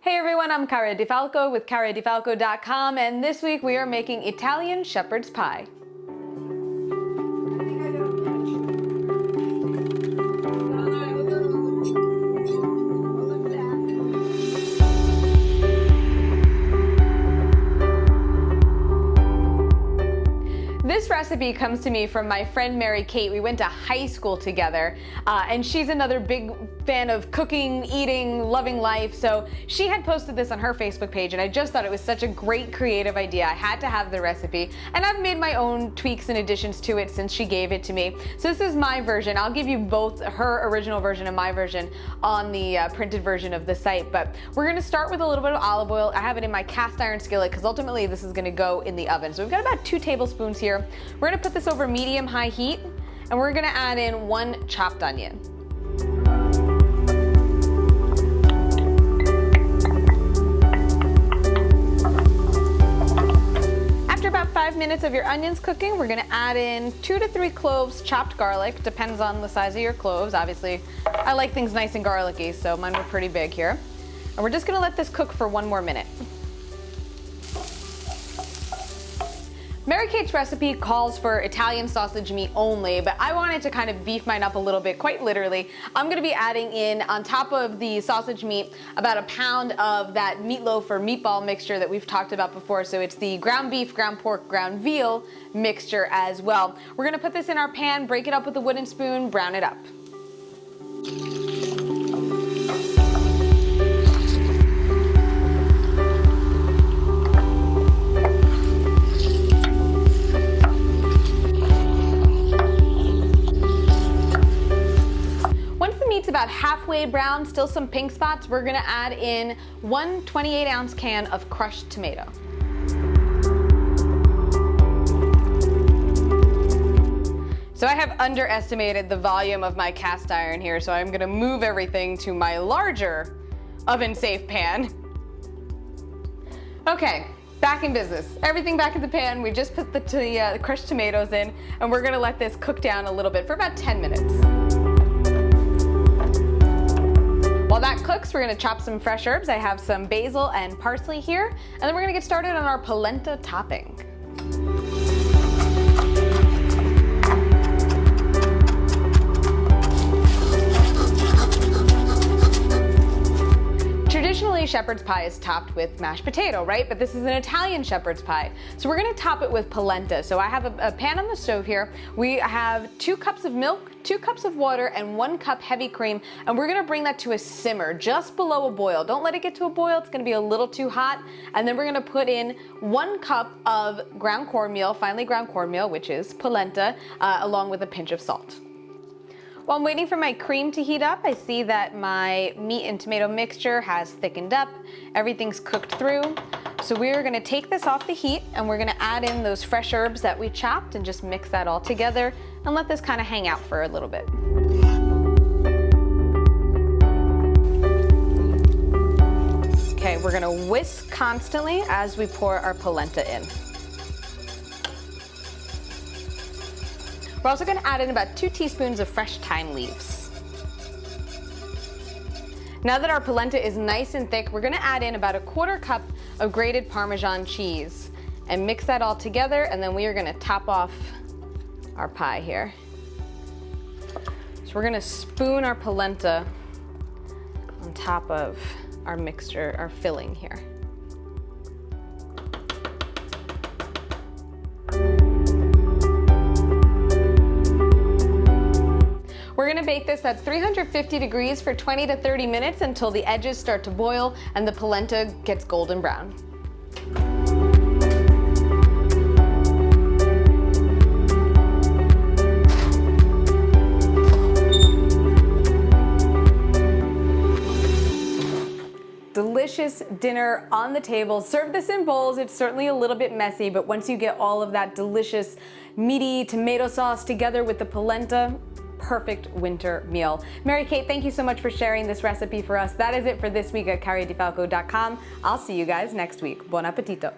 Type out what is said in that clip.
Hey everyone, I'm Cara di Falco with caradifalco.com, and this week we are making Italian shepherd's pie. This recipe comes to me from my friend Mary Kate. We went to high school together, and she's another big fan of cooking, eating, loving life. So she had posted this on her Facebook page, and I just thought it was such a great creative idea. I had to have the recipe, and I've made my own tweaks and additions to it since she gave it to me. So this is my version. I'll give you both her original version and my version on the printed version of the site. But we're gonna start with a little bit of olive oil. I have it in my cast iron skillet because ultimately this is gonna go in the oven. So we've got about 2 tablespoons here. We're gonna put this over medium-high heat, and we're gonna add in 1 chopped onion. After about 5 minutes of your onions cooking, we're gonna add in 2 to 3 cloves chopped garlic. Depends on the size of your cloves. Obviously, I like things nice and garlicky, so mine were pretty big here. And we're just gonna let this cook for 1 more minute. Mary Kate's recipe calls for Italian sausage meat only, but I wanted to kind of beef mine up a little bit, quite literally. I'm gonna be adding in, on top of the sausage meat, about 1 pound of that meatloaf or meatball mixture that we've talked about before. So it's the ground beef, ground pork, ground veal mixture as well. We're gonna put this in our pan, break it up with a wooden spoon, brown it up. About halfway brown, still some pink spots, we're gonna add in 1 28-ounce can of crushed tomato. So I have underestimated the volume of my cast iron here, so I'm gonna move everything to my larger oven-safe pan. Okay, back in business. Everything back in the pan. We just put the crushed tomatoes in, and we're gonna let this cook down a little bit for about 10 minutes. While that cooks, we're gonna chop some fresh herbs. I have some basil and parsley here, and then we're gonna get started on our polenta topping. Traditionally, shepherd's pie is topped with mashed potato, right? But this is an Italian shepherd's pie. So we're gonna top it with polenta. So I have a pan on the stove here. We have 2 cups of milk, 2 cups of water, and 1 cup heavy cream. And we're gonna bring that to a simmer, just below a boil. Don't let it get to a boil, it's gonna be a little too hot. And then we're gonna put in 1 cup of ground cornmeal, finely ground cornmeal, which is polenta, along with a pinch of salt. While I'm waiting for my cream to heat up, I see that my meat and tomato mixture has thickened up. Everything's cooked through. So we're gonna take this off the heat, and we're gonna add in those fresh herbs that we chopped and just mix that all together and let this kind of hang out for a little bit. Okay, we're gonna whisk constantly as we pour our polenta in. We're also gonna add in about 2 teaspoons of fresh thyme leaves. Now that our polenta is nice and thick, we're gonna add in about 1/4 cup of grated Parmesan cheese and mix that all together, and then we are gonna top off our pie here. So we're gonna spoon our polenta on top of our mixture, our filling here. We're gonna bake this at 350 degrees for 20 to 30 minutes until the edges start to boil and the polenta gets golden brown. Delicious dinner on the table. Serve this in bowls. It's certainly a little bit messy, but once you get all of that delicious meaty tomato sauce together with the polenta, perfect winter meal. Mary Kate, thank you so much for sharing this recipe for us. That is it for this week at caradifalco.com. I'll see you guys next week. Buon appetito.